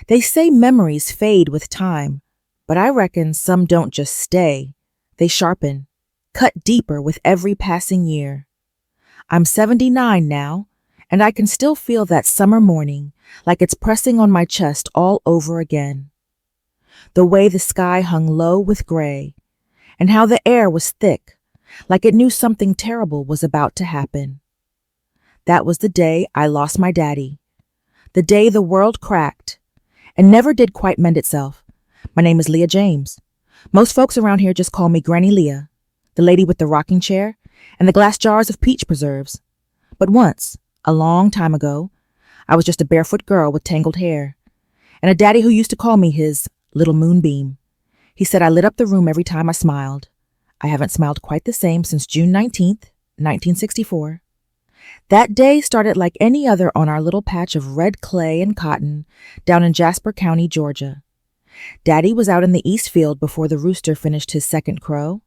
They say memories fade with time, but I reckon some don't just stay. They sharpen, cut deeper with every passing year. I'm 79 now, and I can still feel that summer morning like it's pressing on my chest all over again. The way the sky hung low with gray, and how the air was thick, like it knew something terrible was about to happen. That was the day I lost my daddy, the day the world cracked, and never did quite mend itself. My name is Leah James. Most folks around here just call me Granny Leah, the lady with the rocking chair and the glass jars of peach preserves. But once, a long time ago, I was just a barefoot girl with tangled hair, and a daddy who used to call me his little moonbeam. He said I lit up the room every time I smiled. I haven't smiled quite the same since June 19th, 1964. That day started like any other on our little patch of red clay and cotton down in Jasper County, Georgia. Daddy was out in the east field before the rooster finished his second crow.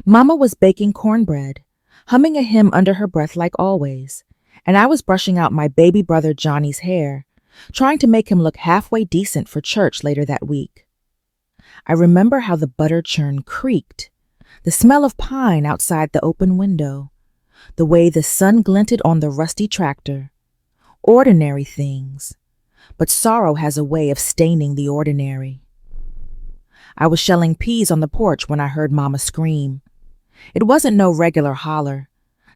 Mama was baking cornbread, humming a hymn under her breath like always, and I was brushing out my baby brother Johnny's hair, trying to make him look halfway decent for church later that week. I remember how the butter churn creaked, the smell of pine outside the open window, the way the sun glinted on the rusty tractor. Ordinary things, but sorrow has a way of staining the ordinary. I was shelling peas on the porch when I heard Mama scream. It wasn't no regular holler,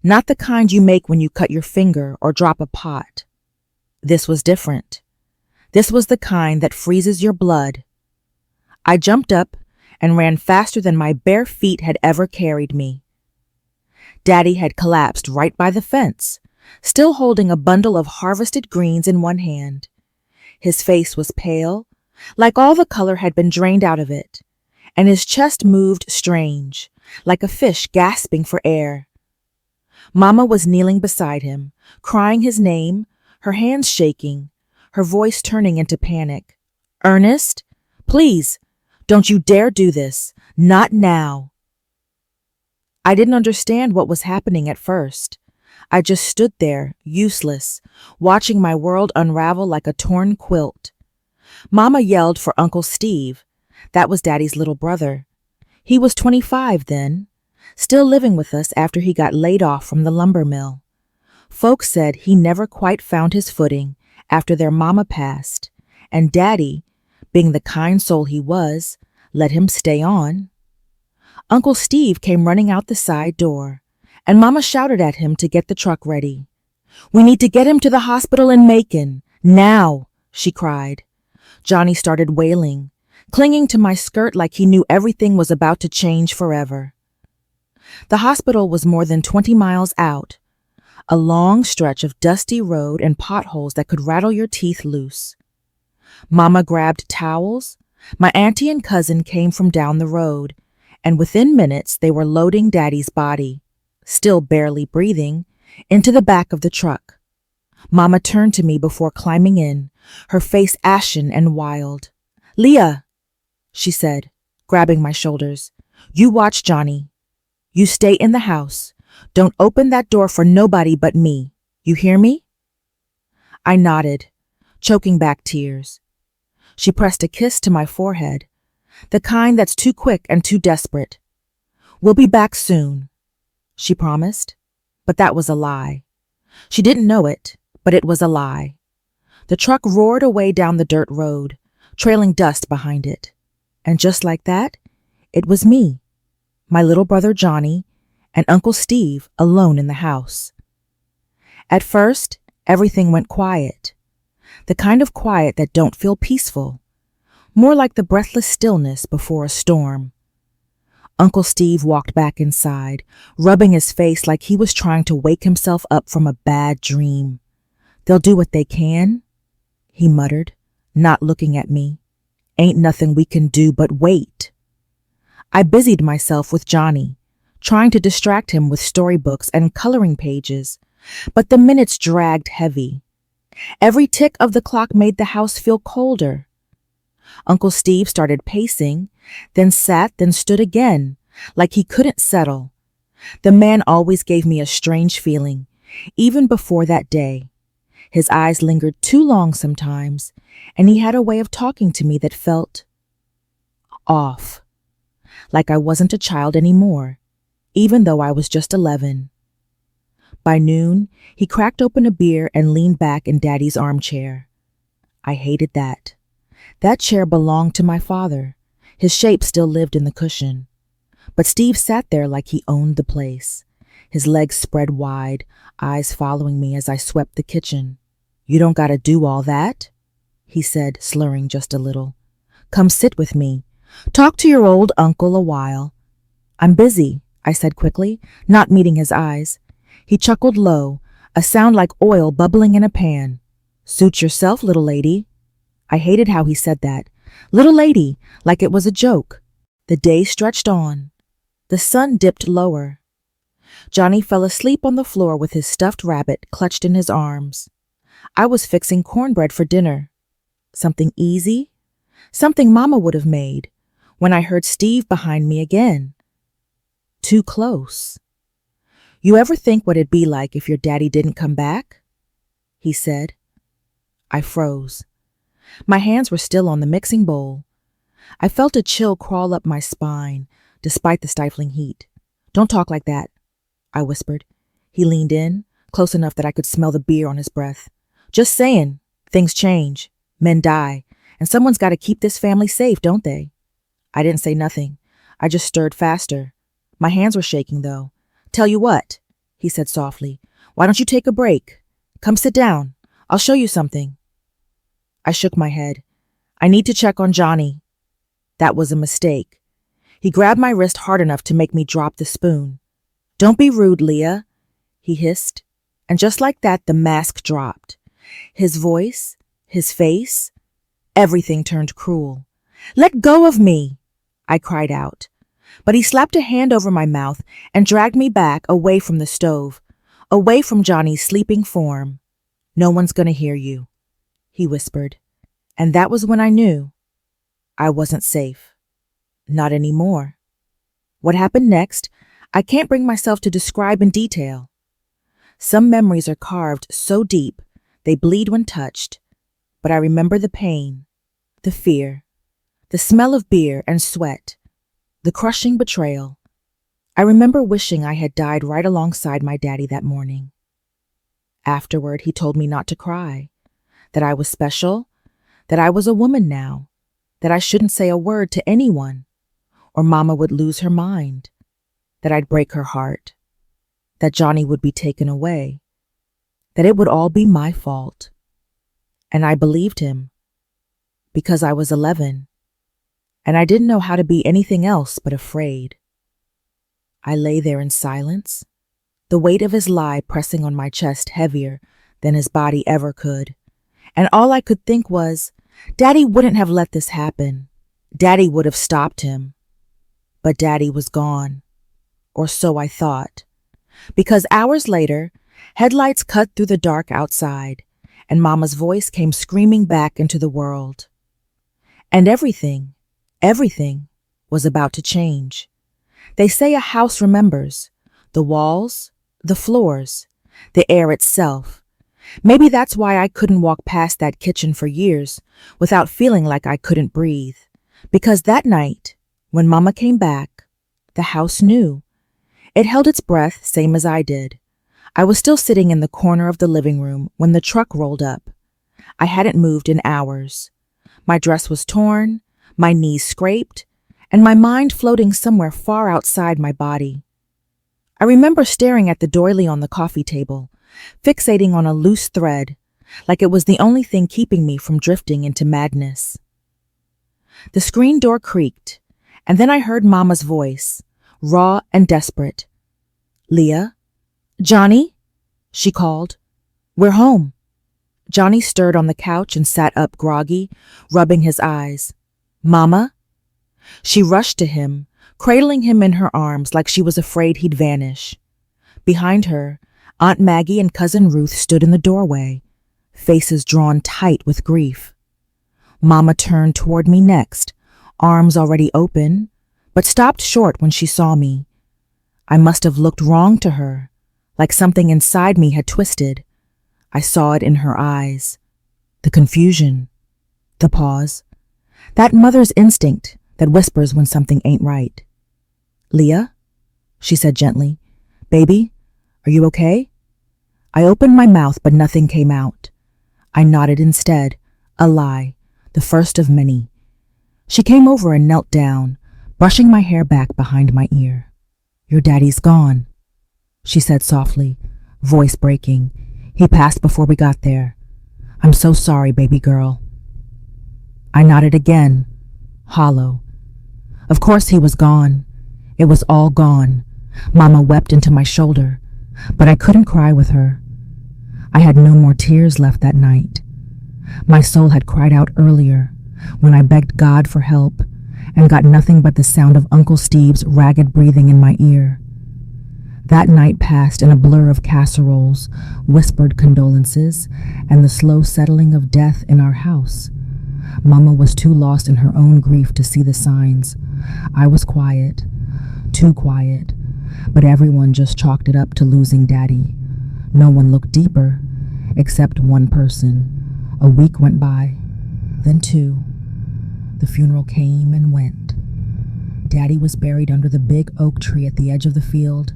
not the kind you make when you cut your finger or drop a pot. This was different. This was the kind that freezes your blood. I jumped up and ran faster than my bare feet had ever carried me. Daddy had collapsed right by the fence, still holding a bundle of harvested greens in one hand. His face was pale, like all the color had been drained out of it, and his chest moved strange, like a fish gasping for air. Mama was kneeling beside him, crying his name, her hands shaking, her voice turning into panic. "Ernest, please, don't you dare do this. Not now." I didn't understand what was happening at first. I just stood there, useless, watching my world unravel like a torn quilt. Mama yelled for Uncle Steve. That was Daddy's little brother. He was 25 then, still living with us after he got laid off from the lumber mill. Folks said he never quite found his footing after their mama passed, and Daddy, being the kind soul he was, let him stay on. Uncle Steve came running out the side door, and Mama shouted at him to get the truck ready. "We need to get him to the hospital in Macon, now," she cried. Johnny started wailing, clinging to my skirt like he knew everything was about to change forever. The hospital was more than 20 miles out, a long stretch of dusty road and potholes that could rattle your teeth loose. Mama grabbed towels. My auntie and cousin came from down the road, and within minutes they were loading Daddy's body, still barely breathing, into the back of the truck. Mama turned to me before climbing in, her face ashen and wild. "Leah," she said, grabbing my shoulders, "you watch Johnny. You stay in the house. Don't open that door for nobody but me. You hear me?" I nodded, choking back tears. She pressed a kiss to my forehead, the kind that's too quick and too desperate. "We'll be back soon," she promised, but that was a lie. She didn't know it, but it was a lie. The truck roared away down the dirt road, trailing dust behind it. And just like that, it was me, my little brother Johnny, and Uncle Steve alone in the house. At first, everything went quiet, the kind of quiet that don't feel peaceful, more like the breathless stillness before a storm. Uncle Steve walked back inside, rubbing his face like he was trying to wake himself up from a bad dream. "They'll do what they can," he muttered, not looking at me. "Ain't nothing we can do but wait." I busied myself with Johnny, trying to distract him with storybooks and coloring pages, but the minutes dragged heavy. Every tick of the clock made the house feel colder. Uncle Steve started pacing, then sat, then stood again, like he couldn't settle. The man always gave me a strange feeling, even before that day. His eyes lingered too long sometimes, and he had a way of talking to me that felt off, like I wasn't a child anymore, even though I was just 11. By noon, he cracked open a beer and leaned back in Daddy's armchair. I hated that. That chair belonged to my father. His shape still lived in the cushion. But Steve sat there like he owned the place, his legs spread wide, eyes following me as I swept the kitchen. "You don't gotta do all that," he said, slurring just a little. "Come sit with me. Talk to your old uncle a while." "I'm busy," I said quickly, not meeting his eyes. He chuckled low, a sound like oil bubbling in a pan. "Suit yourself, little lady." I hated how he said that. Little lady, like it was a joke. The day stretched on. The sun dipped lower. Johnny fell asleep on the floor with his stuffed rabbit clutched in his arms. I was fixing cornbread for dinner. Something easy, something Mama would have made, when I heard Steve behind me again. Too close. "You ever think what it'd be like if your daddy didn't come back?" he said. I froze. My hands were still on the mixing bowl. I felt a chill crawl up my spine, despite the stifling heat. "Don't talk like that," I whispered. He leaned in, close enough that I could smell the beer on his breath. "Just saying, things change, men die, and someone's got to keep this family safe, don't they?" I didn't say nothing. I just stirred faster. My hands were shaking, though. "Tell you what," he said softly. "Why don't you take a break? Come sit down. I'll show you something." I shook my head. "I need to check on Johnny." That was a mistake. He grabbed my wrist hard enough to make me drop the spoon. "Don't be rude, Leah," he hissed. And just like that, the mask dropped. His voice, his face, everything turned cruel. "Let go of me," I cried out. But he slapped a hand over my mouth and dragged me back away from the stove, away from Johnny's sleeping form. "No one's gonna hear you," he whispered. And that was when I knew I wasn't safe. Not anymore. What happened next, I can't bring myself to describe in detail. Some memories are carved so deep they bleed when touched, but I remember the pain, the fear, the smell of beer and sweat, the crushing betrayal. I remember wishing I had died right alongside my daddy that morning. Afterward, he told me not to cry, that I was special, that I was a woman now, that I shouldn't say a word to anyone, or Mama would lose her mind, that I'd break her heart, that Johnny would be taken away, that it would all be my fault. And I believed him, because I was 11, and I didn't know how to be anything else but afraid. I lay there in silence, the weight of his lie pressing on my chest heavier than his body ever could, and all I could think was, Daddy wouldn't have let this happen. Daddy would have stopped him. But Daddy was gone, or so I thought, because hours later, headlights cut through the dark outside, and Mama's voice came screaming back into the world. And everything was about to change. They say a house remembers, the walls, the floors, the air itself. Maybe that's why I couldn't walk past that kitchen for years without feeling like I couldn't breathe. Because that night, when Mama came back, the house knew. It held its breath, same as I did. I was still sitting in the corner of the living room when the truck rolled up. I hadn't moved in hours. My dress was torn, my knees scraped, and my mind floating somewhere far outside my body. I remember staring at the doily on the coffee table, fixating on a loose thread, like it was the only thing keeping me from drifting into madness. The screen door creaked, and then I heard Mama's voice, raw and desperate. "Leah? Johnny?" she called. "We're home." Johnny stirred on the couch and sat up groggy, rubbing his eyes. "Mama?" She rushed to him, cradling him in her arms like she was afraid he'd vanish. Behind her, Aunt Maggie and Cousin Ruth stood in the doorway, faces drawn tight with grief. Mama turned toward me next, arms already open, but stopped short when she saw me. I must have looked wrong to her, like something inside me had twisted. I saw it in her eyes. The confusion. The pause. That mother's instinct that whispers when something ain't right. "Leah?" she said gently. "Baby, are you okay?" I opened my mouth, but nothing came out. I nodded instead, a lie, the first of many. She came over and knelt down, brushing my hair back behind my ear. "Your daddy's gone," she said softly, voice breaking. "He passed before we got there. I'm so sorry, baby girl." I nodded again, hollow. Of course he was gone. It was all gone. Mama wept into my shoulder, but I couldn't cry with her. I had no more tears left that night. My soul had cried out earlier when I begged God for help and got nothing but the sound of Uncle Steve's ragged breathing in my ear. That night passed in a blur of casseroles, whispered condolences, and the slow settling of death in our house. Mama was too lost in her own grief to see the signs. I was quiet, too quiet, but everyone just chalked it up to losing Daddy. No one looked deeper, except one person. A week went by, then two. The funeral came and went. Daddy was buried under the big oak tree at the edge of the field,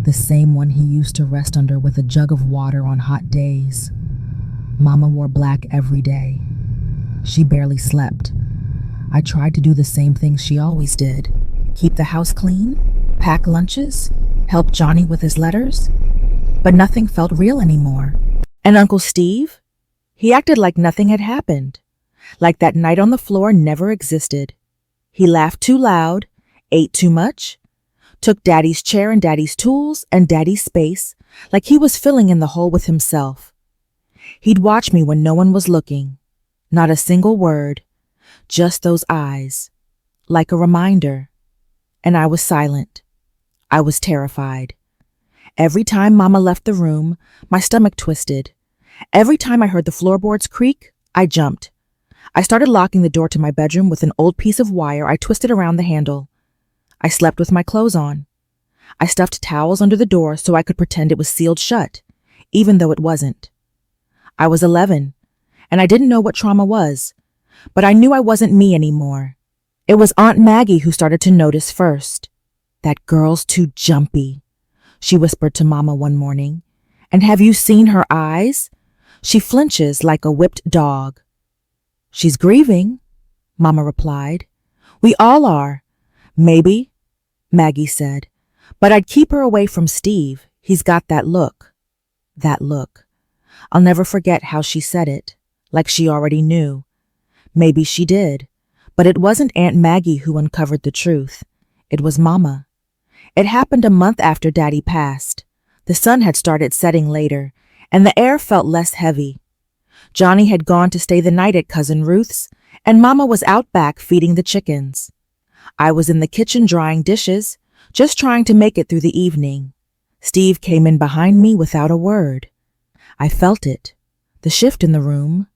the same one he used to rest under with a jug of water on hot days. Mama wore black every day. She barely slept. I tried to do the same things she always did. Keep the house clean, pack lunches, help Johnny with his letters. But nothing felt real anymore. And Uncle Steve? He acted like nothing had happened. Like that night on the floor never existed. He laughed too loud, ate too much, took Daddy's chair and Daddy's tools and Daddy's space like he was filling in the hole with himself. He'd watch me when no one was looking. Not a single word, just those eyes, like a reminder. And I was silent. I was terrified. Every time Mama left the room, my stomach twisted. Every time I heard the floorboards creak, I jumped. I started locking the door to my bedroom with an old piece of wire I twisted around the handle. I slept with my clothes on. I stuffed towels under the door so I could pretend it was sealed shut, even though it wasn't. I was 11, and I didn't know what trauma was, but I knew I wasn't me anymore. It was Aunt Maggie who started to notice first. "That girl's too jumpy," she whispered to Mama one morning. "And have you seen her eyes? She flinches like a whipped dog." "She's grieving," Mama replied. "We all are." "Maybe," Maggie said, "but I'd keep her away from Steve. He's got that look." That look. I'll never forget how she said it, like she already knew. Maybe she did, but it wasn't Aunt Maggie who uncovered the truth. It was Mama. It happened a month after Daddy passed. The sun had started setting later, and the air felt less heavy. Johnny had gone to stay the night at Cousin Ruth's, and Mama was out back feeding the chickens. I was in the kitchen drying dishes, just trying to make it through the evening. Steve came in behind me without a word. I felt it, the shift in the room,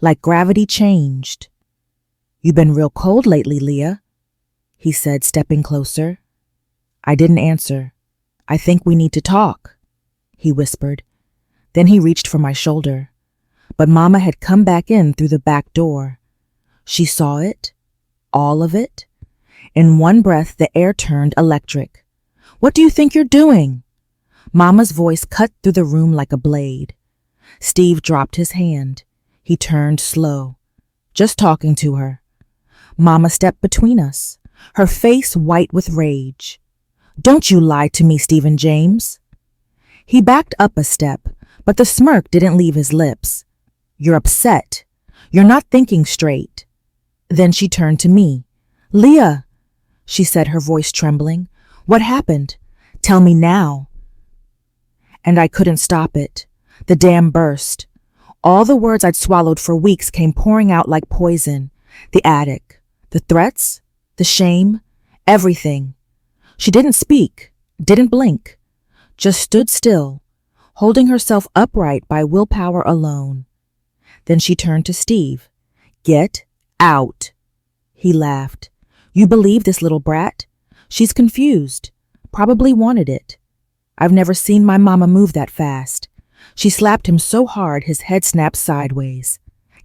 like gravity changed. "You've been real cold lately, Leah," he said, stepping closer. I didn't answer. "I think we need to talk," he whispered. Then he reached for my shoulder. But Mama had come back in through the back door. She saw it, all of it. In one breath, the air turned electric. "What do you think you're doing?" Mama's voice cut through the room like a blade. Steve dropped his hand. He turned slow, just talking to her. Mama stepped between us, her face white with rage. "Don't you lie to me, Stephen James." He backed up a step, but the smirk didn't leave his lips. "You're upset. You're not thinking straight." Then she turned to me. "Leah," she said, her voice trembling. "What happened? Tell me now." And I couldn't stop it. The dam burst. All the words I'd swallowed for weeks came pouring out like poison. The attic, the threats, the shame, everything. She didn't speak, didn't blink, just stood still, holding herself upright by willpower alone. Then she turned to Steve. "Get out." He laughed. "You believe this little brat? She's confused. Probably wanted it. I've never seen my mama move that fast. She slapped him so hard his head snapped sideways.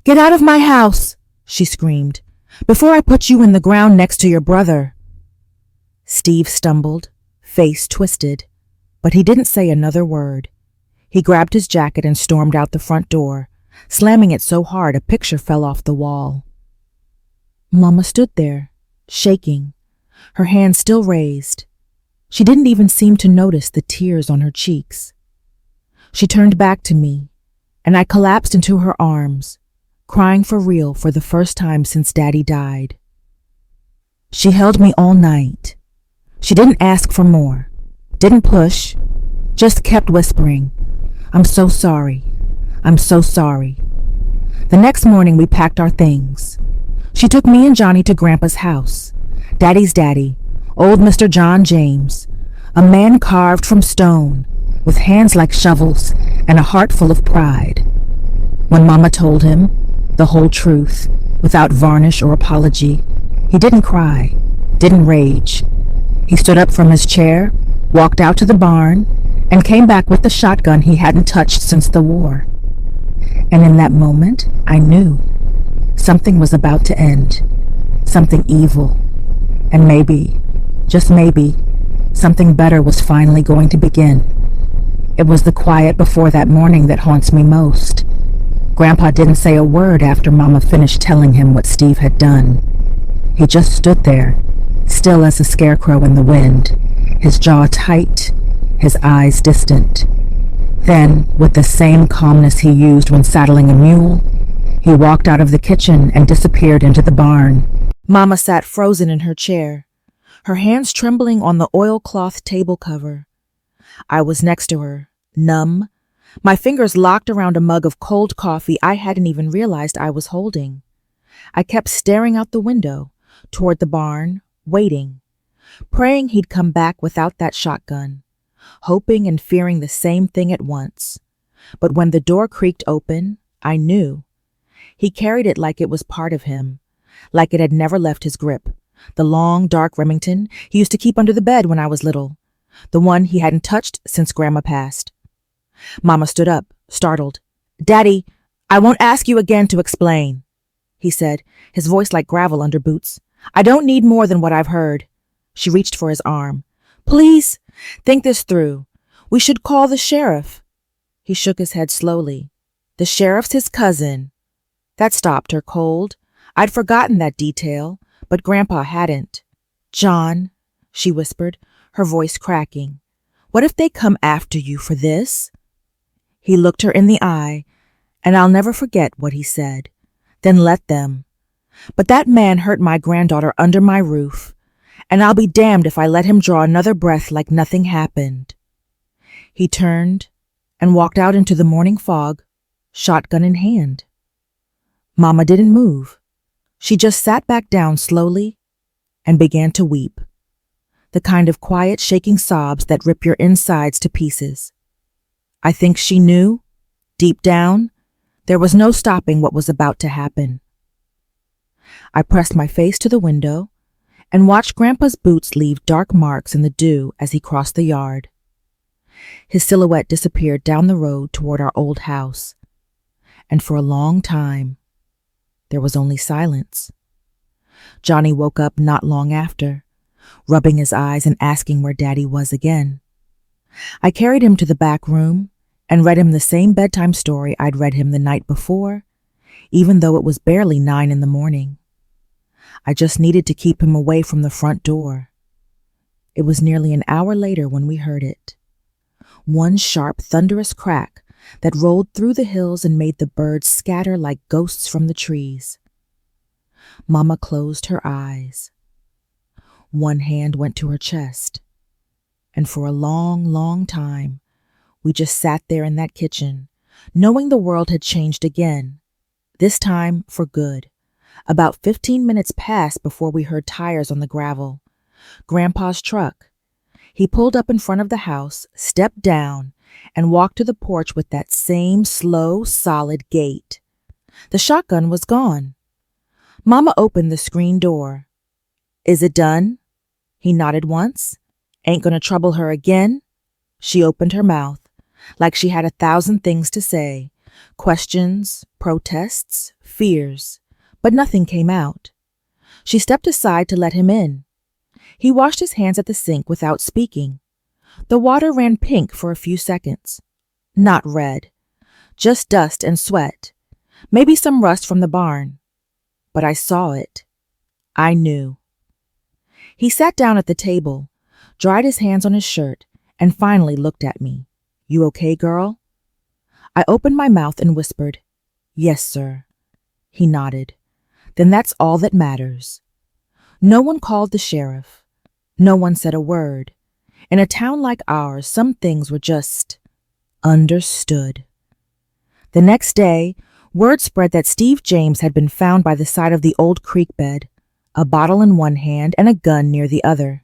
"Get out of my house," she screamed, "before I put you in the ground next to your brother." Steve stumbled, face twisted, but he didn't say another word. He grabbed his jacket and stormed out the front door, slamming it so hard a picture fell off the wall. Mama stood there, shaking, her hands still raised. She didn't even seem to notice the tears on her cheeks. She turned back to me, and I collapsed into her arms, crying for real for the first time since Daddy died. She held me all night. She didn't ask for more, didn't push, just kept whispering, "I'm so sorry. I'm so sorry." The next morning we packed our things. She took me and Johnny to Grandpa's house. Daddy's daddy, old Mr. John James, a man carved from stone, with hands like shovels and a heart full of pride. When Mama told him the whole truth, without varnish or apology, he didn't cry, didn't rage. He stood up from his chair, walked out to the barn, and came back with the shotgun he hadn't touched since the war. And in that moment, I knew something was about to end, something evil, and maybe, just maybe, something better was finally going to begin. It was the quiet before that morning that haunts me most. Grandpa didn't say a word after Mama finished telling him what Steve had done. He just stood there, still as a scarecrow in the wind, his jaw tight, his eyes distant. Then, with the same calmness he used when saddling a mule, he walked out of the kitchen and disappeared into the barn. Mama sat frozen in her chair, her hands trembling on the oilcloth table cover. I was next to her, numb, my fingers locked around a mug of cold coffee I hadn't even realized I was holding. I kept staring out the window, toward the barn, waiting, praying he'd come back without that shotgun, hoping and fearing the same thing at once. But when the door creaked open, I knew. He carried it like it was part of him, like it had never left his grip. The long, dark Remington he used to keep under the bed when I was little, the one he hadn't touched since Grandma passed. Mama stood up, startled. "Daddy, I won't ask you again to explain," he said, his voice like gravel under boots. "I don't need more than what I've heard." She reached for his arm. "Please, think this through. We should call the sheriff." He shook his head slowly. "The sheriff's his cousin." That stopped her cold. I'd forgotten that detail, but Grandpa hadn't. "John," she whispered, her voice cracking, "what if they come after you for this?" He looked her in the eye, and I'll never forget what he said. "Then let them. But that man hurt my granddaughter under my roof, and I'll be damned if I let him draw another breath like nothing happened." He turned and walked out into the morning fog, shotgun in hand. Mama didn't move. She just sat back down slowly and began to weep, the kind of quiet, shaking sobs that rip your insides to pieces. I think she knew, deep down, there was no stopping what was about to happen. I pressed my face to the window and watched Grandpa's boots leave dark marks in the dew as he crossed the yard. His silhouette disappeared down the road toward our old house, and for a long time, there was only silence. Johnny woke up not long after, rubbing his eyes and asking where Daddy was again. I carried him to the back room and read him the same bedtime story I'd read him the night before, even though it was barely 9 in the morning. I just needed to keep him away from the front door. It was nearly an hour later when we heard it. One sharp, thunderous crack that rolled through the hills and made the birds scatter like ghosts from the trees. Mama closed her eyes. One hand went to her chest, and for a long, long time, we just sat there in that kitchen, knowing the world had changed again, this time for good. About 15 minutes passed before we heard tires on the gravel. Grandpa's truck. He pulled up in front of the house, stepped down, and walked to the porch with that same slow, solid gait. The shotgun was gone. Mama opened the screen door. "Is it done?" He nodded once. "Ain't gonna trouble her again?" She opened her mouth. like she had 1,000 things to say, questions, protests, fears, but nothing came out. She stepped aside to let him in. He washed his hands at the sink without speaking. The water ran pink for a few seconds. Not red, just dust and sweat, maybe some rust from the barn. But I saw it. I knew. He sat down at the table, dried his hands on his shirt, and finally looked at me. "You okay, girl?" I opened my mouth and whispered, "Yes, sir." He nodded. "Then that's all that matters." No one called the sheriff. No one said a word. In a town like ours, some things were just understood. The next day, word spread that Steve James had been found by the side of the old creek bed, a bottle in one hand and a gun near the other.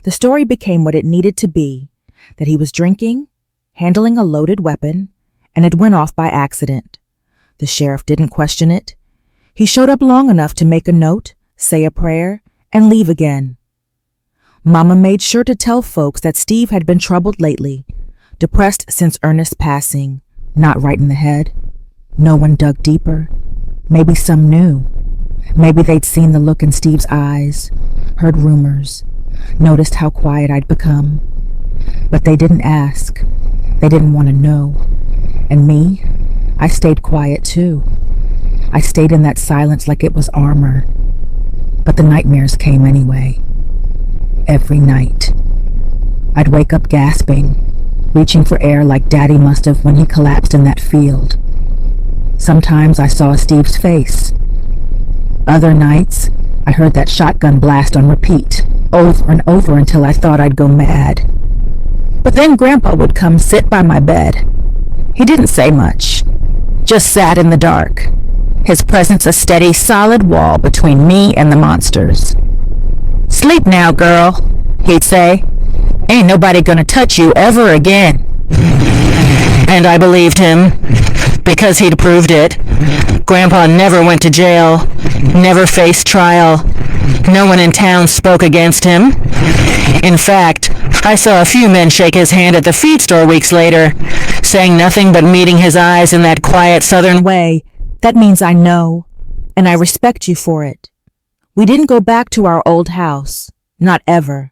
The story became what it needed to be, that he was drinking, handling a loaded weapon, and it went off by accident. The sheriff didn't question it. He showed up long enough to make a note, say a prayer, and leave again. Mama made sure to tell folks that Steve had been troubled lately, depressed since Ernest's passing, not right in the head. No one dug deeper. Maybe some knew. Maybe they'd seen the look in Steve's eyes, heard rumors, noticed how quiet I'd become. But they didn't ask. They didn't want to know. And me, I stayed quiet too. I stayed in that silence like it was armor. But the nightmares came anyway. Every night. I'd wake up gasping, reaching for air like Daddy must have when he collapsed in that field. Sometimes I saw Steve's face. Other nights, I heard that shotgun blast on repeat, over and over until I thought I'd go mad. But then Grandpa would come sit by my bed. He didn't say much, just sat in the dark, his presence a steady, solid wall between me and the monsters. "Sleep now, girl," he'd say. "Ain't nobody gonna touch you ever again." And I believed him, because he'd proved it. Grandpa never went to jail, never faced trial. No one in town spoke against him. In fact, I saw a few men shake his hand at the feed store weeks later, saying nothing but meeting his eyes in that quiet southern way. That means I know, and I respect you for it. We didn't go back to our old house. Not ever.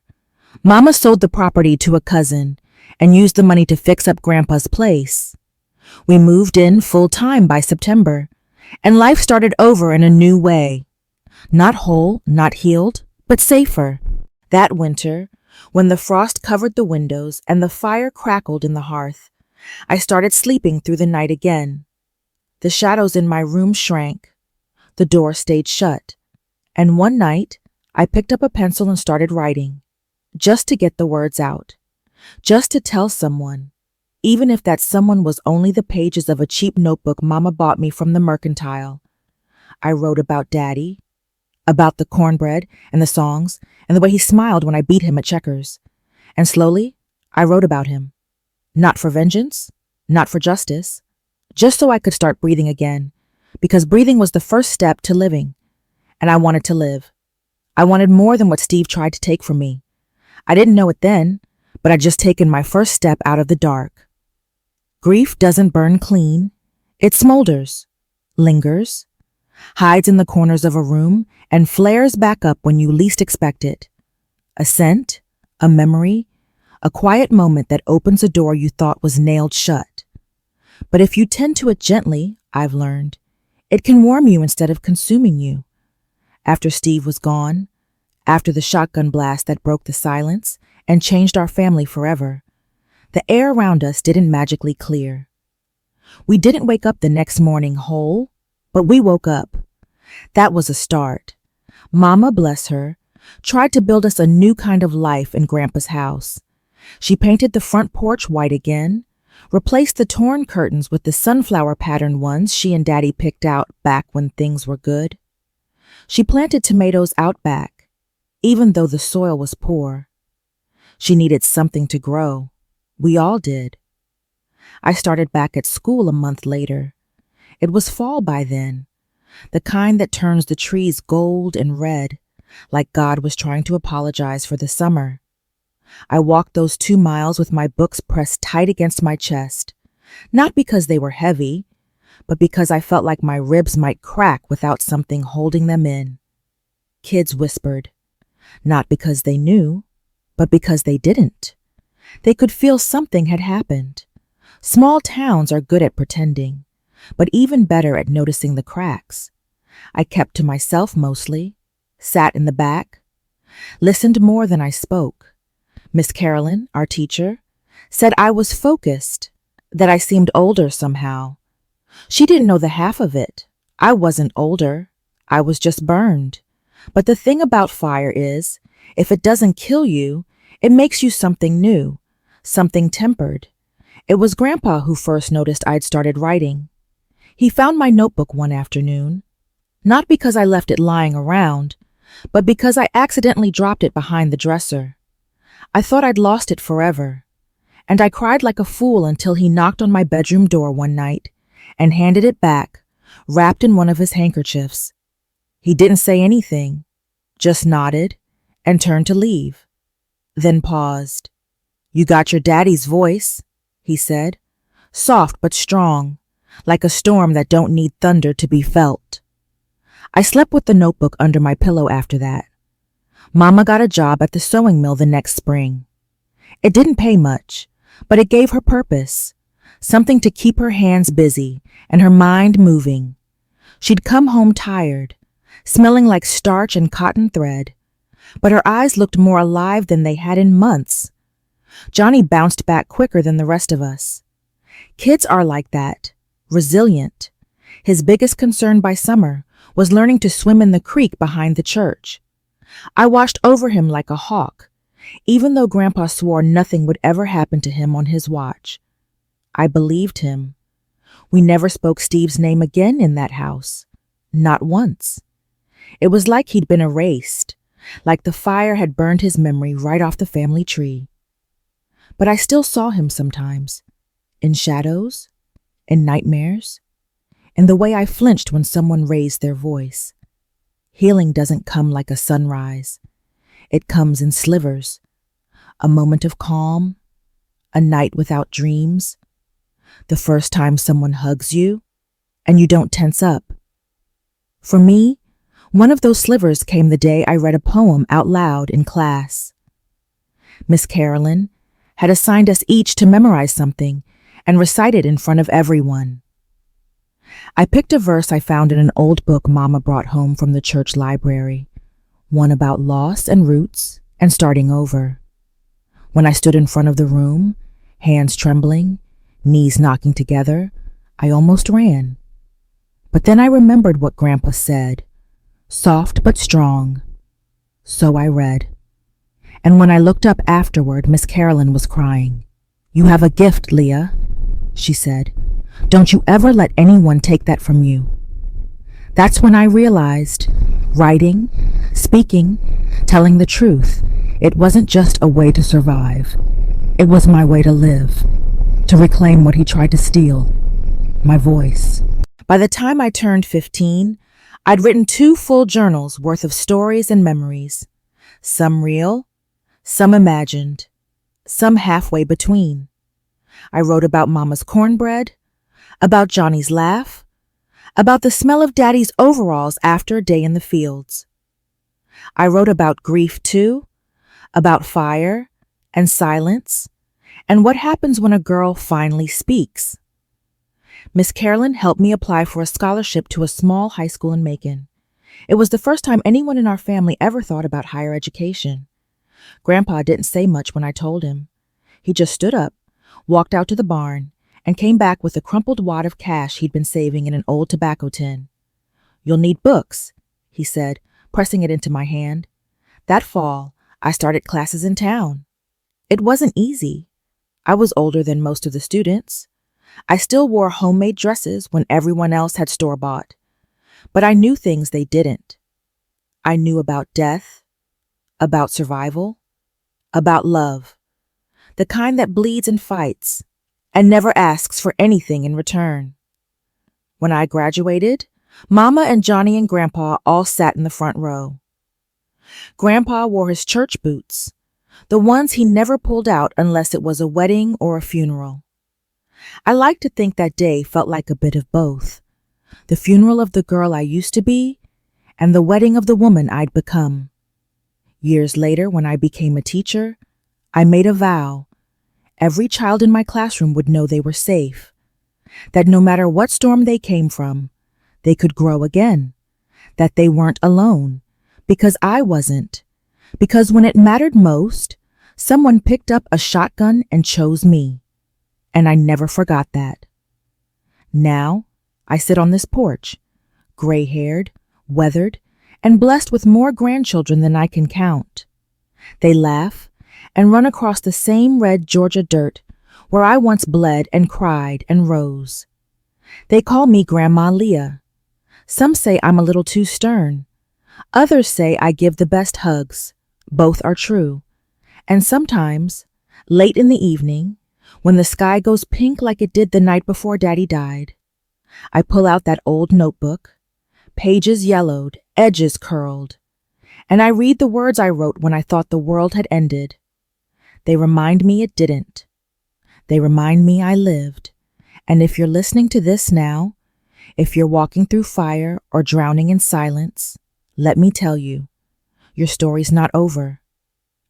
Mama sold the property to a cousin and used the money to fix up Grandpa's place. We moved in full-time by September, and life started over in a new way. Not whole, not healed, but safer. That winter, when the frost covered the windows and the fire crackled in the hearth, I started sleeping through the night again. The shadows in my room shrank. The door stayed shut. And one night, I picked up a pencil and started writing, just to get the words out, just to tell someone, even if that someone was only the pages of a cheap notebook Mama bought me from the mercantile. I wrote about Daddy, about the cornbread and the songs and the way he smiled when I beat him at checkers. And slowly, I wrote about him. Not for vengeance, not for justice, just so I could start breathing again, because breathing was the first step to living. And I wanted to live. I wanted more than what Steve tried to take from me. I didn't know it then, but I'd just taken my first step out of the dark. Grief doesn't burn clean. It smolders, lingers, hides in the corners of a room, and flares back up when you least expect it. A scent, a memory, a quiet moment that opens a door you thought was nailed shut. But if you tend to it gently, I've learned, it can warm you instead of consuming you. After Steve was gone, after the shotgun blast that broke the silence and changed our family forever, the air around us didn't magically clear. We didn't wake up the next morning whole, but we woke up. That was a start. Mama, bless her, tried to build us a new kind of life in Grandpa's house. She painted the front porch white again, replaced the torn curtains with the sunflower patterned ones she and Daddy picked out back when things were good. She planted tomatoes out back, even though the soil was poor. She needed something to grow. We all did. I started back at school a month later. It was fall by then, the kind that turns the trees gold and red, like God was trying to apologize for the summer. I walked those 2 miles with my books pressed tight against my chest, not because they were heavy, but because I felt like my ribs might crack without something holding them in. Kids whispered, not because they knew, but because they didn't. They could feel something had happened. Small towns are good at pretending, but even better at noticing the cracks. I kept to myself mostly, sat in the back, listened more than I spoke. Miss Carolyn, our teacher, said I was focused, that I seemed older somehow. She didn't know the half of it. I wasn't older. I was just burned. But the thing about fire is, if it doesn't kill you, it makes you something new, something tempered. It was Grandpa who first noticed I'd started writing. He found my notebook one afternoon, not because I left it lying around, but because I accidentally dropped it behind the dresser. I thought I'd lost it forever, and I cried like a fool until he knocked on my bedroom door one night and handed it back, wrapped in one of his handkerchiefs. He didn't say anything, just nodded and turned to leave, then paused. "You got your daddy's voice," he said, soft but strong, like a storm that don't need thunder to be felt. I slept with the notebook under my pillow after that. Mama got a job at the sewing mill the next spring. It didn't pay much, but it gave her purpose, something to keep her hands busy and her mind moving. She'd come home tired, smelling like starch and cotton thread, but her eyes looked more alive than they had in months. Johnny bounced back quicker than the rest of us. Kids are like that, resilient. His biggest concern by summer was learning to swim in the creek behind the church. I watched over him like a hawk, even though Grandpa swore nothing would ever happen to him on his watch. I believed him. We never spoke Steve's name again in that house. Not once. It was like he'd been erased, like the fire had burned his memory right off the family tree. But I still saw him sometimes, in shadows, in nightmares, in the way I flinched when someone raised their voice. Healing doesn't come like a sunrise. It comes in slivers. A moment of calm, a night without dreams, the first time someone hugs you, and you don't tense up. For me, one of those slivers came the day I read a poem out loud in class. Miss Carolyn had assigned us each to memorize something and recite it in front of everyone. I picked a verse I found in an old book Mama brought home from the church library, one about loss and roots and starting over. When I stood in front of the room, hands trembling, knees knocking together, I almost ran. But then I remembered what Grandpa said, soft but strong. So I read. And when I looked up afterward, Miss Carolyn was crying. "You have a gift, Leah," she said. "Don't you ever let anyone take that from you." That's when I realized, writing, speaking, telling the truth, it wasn't just a way to survive. It was my way to live, to reclaim what he tried to steal, my voice. By the time I turned 15, I'd written 2 full journals worth of stories and memories, some real, some imagined, some halfway between. I wrote about Mama's cornbread, about Johnny's laugh, about the smell of Daddy's overalls after a day in the fields. I wrote about grief too, about fire and silence, and what happens when a girl finally speaks. Miss Carolyn helped me apply for a scholarship to a small high school in Macon. It was the first time anyone in our family ever thought about higher education. Grandpa didn't say much when I told him. He just stood up, walked out to the barn, and came back with a crumpled wad of cash he'd been saving in an old tobacco tin. "You'll need books," he said, pressing it into my hand. That fall, I started classes in town. It wasn't easy. I was older than most of the students. I still wore homemade dresses when everyone else had store-bought. But I knew things they didn't. I knew about death, about survival, about love, the kind that bleeds and fights, and never asks for anything in return. When I graduated, Mama and Johnny and Grandpa all sat in the front row. Grandpa wore his church boots, The ones he never pulled out unless it was a wedding or a funeral. I like to think that day felt like a bit of both. The funeral of the girl I used to be, and the wedding of the woman I'd become. Years later, when I became a teacher, I made a vow. Every child in my classroom would know they were safe, that no matter what storm they came from, they could grow again, that they weren't alone, because I wasn't, because when it mattered most, someone picked up a shotgun and chose me, and I never forgot that. Now, I sit on this porch, gray-haired, weathered, and blessed with more grandchildren than I can count. They laugh and run across the same red Georgia dirt where I once bled and cried and rose. They call me Grandma Leah. Some say I'm a little too stern. Others say I give the best hugs. Both are true. And sometimes, late in the evening, when the sky goes pink like it did the night before Daddy died, I pull out that old notebook, pages yellowed, edges curled, and I read the words I wrote when I thought the world had ended. They remind me it didn't. They remind me I lived. And if you're listening to this now, if you're walking through fire or drowning in silence, let me tell you, your story's not over.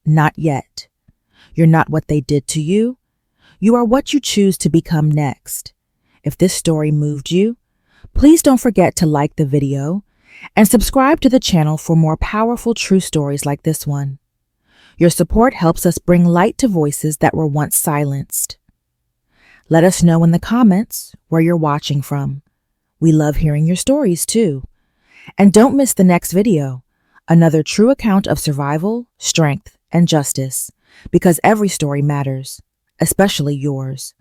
Not yet. You're not what they did to you. You are what you choose to become next. If this story moved you, please don't forget to like the video and subscribe to the channel for more powerful true stories like this one. Your support helps us bring light to voices that were once silenced. Let us know in the comments where you're watching from. We love hearing your stories too. And don't miss the next video, another true account of survival, strength, and justice, because every story matters, especially yours.